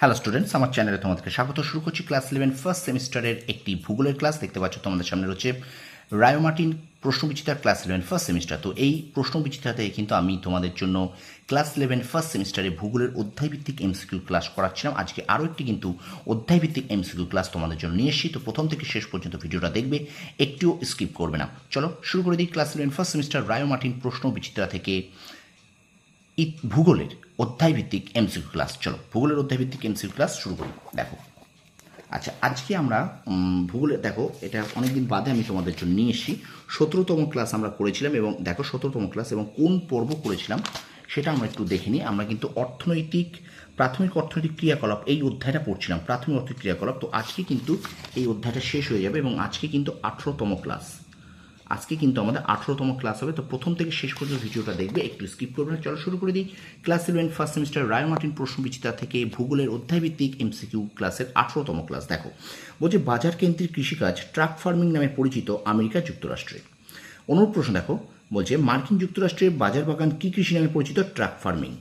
Hello students, আমার চ্যানেলে তোমাদেরকে স্বাগত। শুরু করছি ক্লাস 11 ফার্স্ট সেমিস্টারের একটি ভূগোলের ক্লাস। দেখতে পাচ্ছ তোমাদের সামনে রয়েছে রায়ো মার্টিন প্রশ্নবিচিত্রার ক্লাস 11 ফার্স্ট সেমিস্টার। তো এই প্রশ্নবিচিত্রাতে কিন্তু আমি তোমাদের জন্য ক্লাস 11 ফার্স্ট সেমিস্টারে ভূগোলের অধ্যায়ভিত্তিক এমসিকিউ ক্লাস করাচ্ছিলাম। আজকে আরও একটি কিন্তু অধ্যায়ভিত্তিক এমসিকিউ ক্লাস তোমাদের জন্য নিয়ে এসেছি। তো প্রথম থেকে শেষ পর্যন্ত ভিডিওটা দেখবে, একটিও স্কিপ করবে না। চলো শুরু করে দিই class 11 first semester Ray Martin Prashnabichitra থেকে ভূগোলের অধ্যায়ভিত্তিক এমসিকিউ ক্লাস। চলো ভূগোলের অধ্যায়ভিত্তিক এমসিকিউ ক্লাস শুরু করি। দেখো, আচ্ছা আজকে আমরা ভূগোলের, দেখো এটা অনেকদিন বাদে আমি তোমাদের জন্য নিয়ে এসেছি। 17তম ক্লাস আমরা করেছিলাম এবং দেখো 17তম ক্লাস এবং কোন পর্ব করেছিলাম সেটা আমরা একটু দেখে নিই। আমরা কিন্তু প্রাথমিক অর্থনৈতিক ক্রিয়াকলাপ এই অধ্যায়টা পড়ছিলাম, প্রাথমিক অর্থনৈতিক ক্রিয়াকলাপ। তো আজকে কিন্তু এই অধ্যায়টা শেষ হয়ে যাবে এবং আজকে কিন্তু 18তম ক্লাস। আজকে কিন্তু আমাদের 18তম ক্লাস হবে। তো প্রথম থেকে শেষ পর্যন্ত ভিডিওটা দেখবে, একটু স্কিপ করবে না। চলো শুরু করে দিই class 11 first semester Ray Martin Prashnabichitra থেকে ভূগোলের অধ্যায়ভিত্তিক এমসিকিউ ক্লাসের 18তম ক্লাস। দেখো, বলছে বাজার কেন্দ্রিক কৃষিকাজ ট্রাক ফার্মিং নামে পরিচিত আমেরিকা যুক্তরাষ্ট্রে। অনুরূপ প্রশ্ন দেখো, বলছে মার্কিন যুক্তরাষ্ট্রের বাজার বাগান কি কৃষি নামে পরিচিত? Truck farming.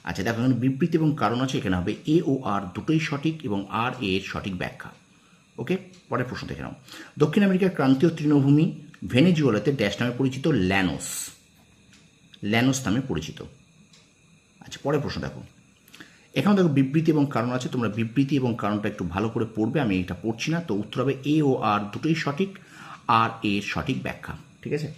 আচ্ছা দেখো, এখানে বিবৃতি এবং কারণ আছে, এখানে হবে এ ও আর দুটোই সঠিক এবং আর এর সঠিক ব্যাখ্যা। ওকে, পরের প্রশ্ন দেখে নাও। দক্ষিণ আমেরিকার ক্রান্তীয় তৃণভূমি ভেনেজুয়েলাতে ড্যাশ নামে পরিচিত? ল্যানোস নামে পরিচিত। আচ্ছা পরের প্রশ্ন দেখো, এখানে দেখো বিবৃতি এবং কারণ আছে, তোমরা বিবৃতি এবং কারণটা একটু ভালো করে পড়বে, আমি এটা পড়ছি না। তো উত্তর হবে এ ও আর দুটোই সঠিক, আর এর সঠিক ব্যাখ্যা। ঠিক আছে।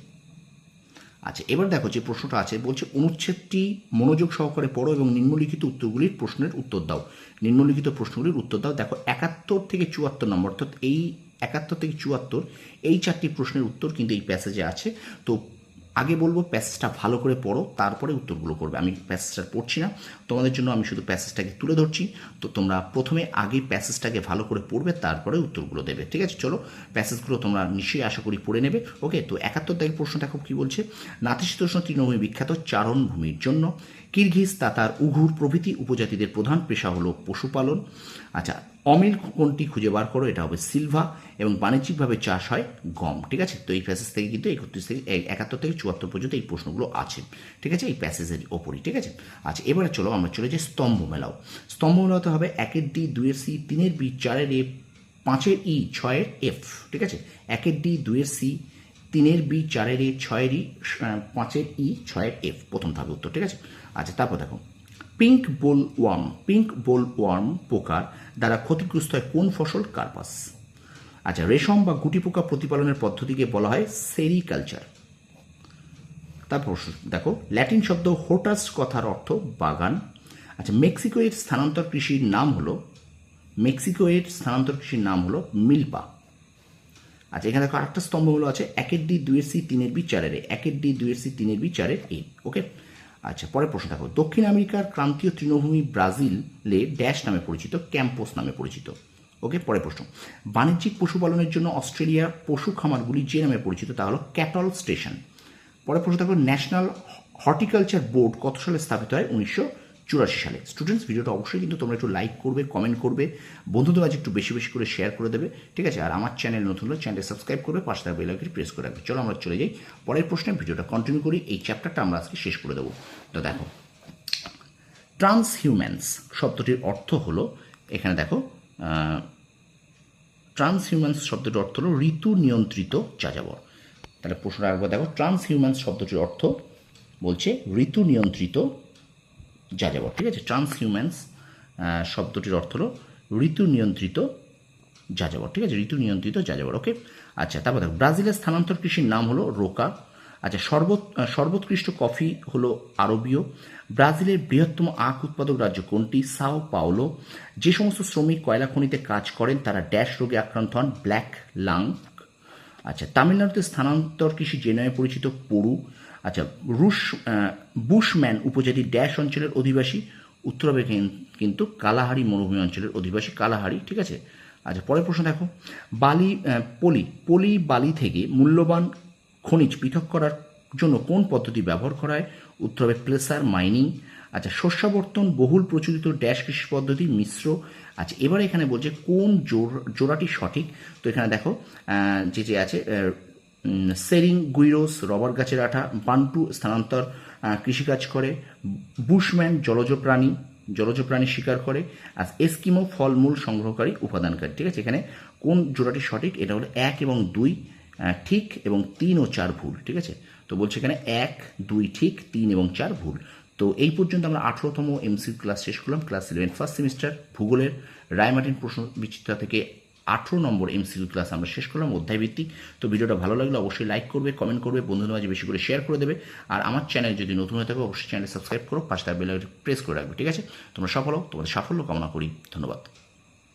আচ্ছা এবার দেখো যে প্রশ্নটা আছে, বলছে অনুচ্ছেদটি মনোযোগ সহকারে পড়ো এবং নিম্নলিখিত উত্তরগুলির প্রশ্নের উত্তর দাও। নিম্নলিখিত প্রশ্নগুলির উত্তর দাও। দেখো 71 থেকে 74 নম্বর, অর্থাৎ এই 71 থেকে 74 এই চারটি প্রশ্নের উত্তর কিন্তু এই প্যাসেজে আছে। তো আগে বলবো প্যাসেজটা ভালো করে পড়ো, তারপরে উত্তরগুলো করবে। আমি প্যাসেজটা পড়ছি না, তোমাদের জন্য আমি শুধু প্যাসেজটাকে তুলে ধরছি। তো তোমরা প্রথমে আগে প্যাসেজটাকে ভালো করে পড়বে, তারপরে উত্তরগুলো দেবে। ঠিক আছে, চলো প্যাসেজগুলো তোমরা নিশ্চয়ই আশা করি পড়ে নেবে। ওকে, তো 71 দাগের প্রশ্ন দেখো কি বলছে। নাতিশীতোষ্ণ তৃণভূমি বিখ্যাত চারণভূমির জন্য কিরগিজ, তাতার, উঘুর প্রভৃতি উপজাতিদের প্রধান পেশা হলো পশুপালন। আচ্ছা, অমিল কোনটি খুঁজে বার করো, এটা হবে সিলভা, এবং বাণিজ্যিকভাবে চাষ হয় গম। ঠিক আছে, তো এই প্যাসেজ থেকে কিন্তু 71 থেকে 74 পর্যন্ত এই প্রশ্নগুলো আছে। ঠিক আছে, এই প্যাসেজের ওপরই। ঠিক আছে, আচ্ছা এবারে চলো আমরা চলে যাই স্তম্ভ মেলাও। স্তম্ভ মেলাতে হবে 1-এর ডি, 2-এর সি, 3-এর বি, 4-এর এ, 5-এর ই, 6-এর এফ। ঠিক আছে, 1-এর ডি, 2-এর সি, 3-এর বি, 4-এর এ, 6-এর ই, 5-এর ই, 6-এর এফ প্রথম থাকবে উত্তর। ঠিক আছে, আচ্ছা তারপর দেখো পিঙ্ক বোলওয়ার্ম পোকার দ্বারা ক্ষতিগ্রস্ত হয় কোন ফসল? কার্পাস। আচ্ছা, রেশম বা গুটি পোকা প্রতিপালনের পদ্ধতিকে বলা হয় সেরিকালচার। তারপর দেখো ল্যাটিন শব্দ হোর্টাস কথার অর্থ বাগান। আচ্ছা, মেক্সিকোয়ের স্থানান্তর কৃষির নাম হলো মিল্পা। আচ্ছা, এখানে দেখো আরেকটা স্তম্ভগুলো আছে, 1-এর ডি, 2-এর সি, 3-এর বি, 4-এর এ, 1-এর ডি, 2-এর সি, 3-এর বি, 4-এর এ। ওকে, আচ্ছা পরের প্রশ্ন দেখো, দক্ষিণ আমেরিকার ক্রান্তীয় তৃণভূমি ব্রাজিলে ড্যাশ নামে পরিচিত? ক্যাম্পোস নামে পরিচিত। ওকে, পরের প্রশ্ন, বাণিজ্যিক পশুপালনের জন্য অস্ট্রেলিয়ার পশু খামারগুলি যে নামে পরিচিত তা হলো ক্যাটল স্টেশন। পরের প্রশ্ন দেখো, ন্যাশনাল হর্টিকালচার বোর্ড কত সালে স্থাপিত হয়? 1984 সালে। স্টুডেন্টস, ভিডিওটা অবশ্যই কিন্তু তোমরা একটু লাইক করবে, কমেন্ট করবে, বন্ধুদের মাঝে একটু বেশি বেশি করে শেয়ার করে দেবে। ঠিক আছে, আর আমার চ্যানেল নতুন হলে চ্যানেলটি সাবস্ক্রাইব করবে, পাশে থাকা বেল আইকনটি প্রেস করে রাখবে। চলো আমরা চলে যাই পরের প্রশ্নে, ভিডিওটা কন্টিনিউ করি। এই চ্যাপ্টারটা আমরা আজকে শেষ করে দেবো। তো দেখো, ট্রান্সহিউম্যান্স শব্দটির অর্থ হলো, এখানে দেখো ট্রান্সহিউম্যান্স শব্দটির অর্থ হলো ঋতু নিয়ন্ত্রিত যাযাবর। তাহলে প্রশ্নটা একবার দেখো, ট্রান্সহিউম্যান্স শব্দটির অর্থ বলছে ঋতু নিয়ন্ত্রিত যাযাবর। ঠিক আছে, ট্রান্সহিউম্যান্স শব্দটির অর্থ হলো ঋতু নিয়ন্ত্রিত যাযাবর। ঠিক আছে, ঋতু নিয়ন্ত্রিত যাযাবর। ওকে, আচ্ছা তারপর দেখো, ব্রাজিলের স্থানান্তর কৃষির নাম হলো রোকা। আচ্ছা, সর্বোৎকৃষ্ট কফি হলো আরবীয়। ব্রাজিলের বৃহত্তম আখ উৎপাদক রাজ্য কোনটি? Sao Paulo. যে সমস্ত শ্রমিক কয়লা খনিতে কাজ করেন তারা ড্যাশ রোগে আক্রান্ত হন? Black lung. আচ্ছা, তামিলনাড়ুতে স্থানান্তর কৃষি যে নামে পরিচিত? পড়ু। আচ্ছা, বুশম্যান উপজাতি ড্যাশ অঞ্চলের অধিবাসী? উত্তর হবে কিন্তু কালাহারি মরুভূমি অঞ্চলের অধিবাসী, কালাহারি। ঠিক আছে, আচ্ছা পরের প্রশ্ন দেখো, পলি বালি থেকে মূল্যবান খনিজ পৃথক করার জন্য কোন পদ্ধতি ব্যবহার করা হয়? উত্তর হবে প্লেসার মাইনিং। আচ্ছা, শস্যাবর্তন বহুল প্রচলিত ড্যাশ কৃষি পদ্ধতি? মিশ্র। আচ্ছা, এবার এখানে বলছে কোন জোড়াটি সঠিক? তো এখানে দেখো যে আছে সেরিং গুইরোস রবার গাছের আঠা, বান্টু স্থানান্তর কৃষিকাজ করে, বুশম্যান জলজ প্রাণী, জলজ প্রাণী শিকার করে, আর এস্কিমো ফলমূল সংগ্রহকারী উপাদানকারী। ঠিক আছে, এখানে কোন জোড়াটি সঠিক? এটা হলো 1 এবং 2 ঠিক এবং 3 ও 4 ভুল। ঠিক আছে, তো বলছে এখানে 1, 2 ঠিক, 3 এবং 4 ভুল। তো এই পর্যন্ত আমরা 18তম এমসিকিউ ক্লাস শেষ করলাম। ক্লাস 11 ফার্স্ট সেমিস্টার ভূগোলের রায়মার্টিন প্রশ্ন বিচিত্রা থেকে 18 নম্বর এমসিকিউ ক্লাস আমরা শেষ করলাম অধ্যায়ভিত্তিক। তো ভিডিওটা ভালো লাগলে অবশ্যই লাইক করবে, কমেন্ট করবে, বন্ধুদের মাঝে বেশি করে শেয়ার করে দেবে। আর আমার চ্যানেল যদি নতুন হয়ে থাকে অবশ্যই চ্যানেল সাবস্ক্রাইব করো, পাশে তার বেল প্রেস করে রাখবে। ঠিক আছে, তোমরা সফল হও, তোমাদের সাফল্য কামনা করি। ধন্যবাদ।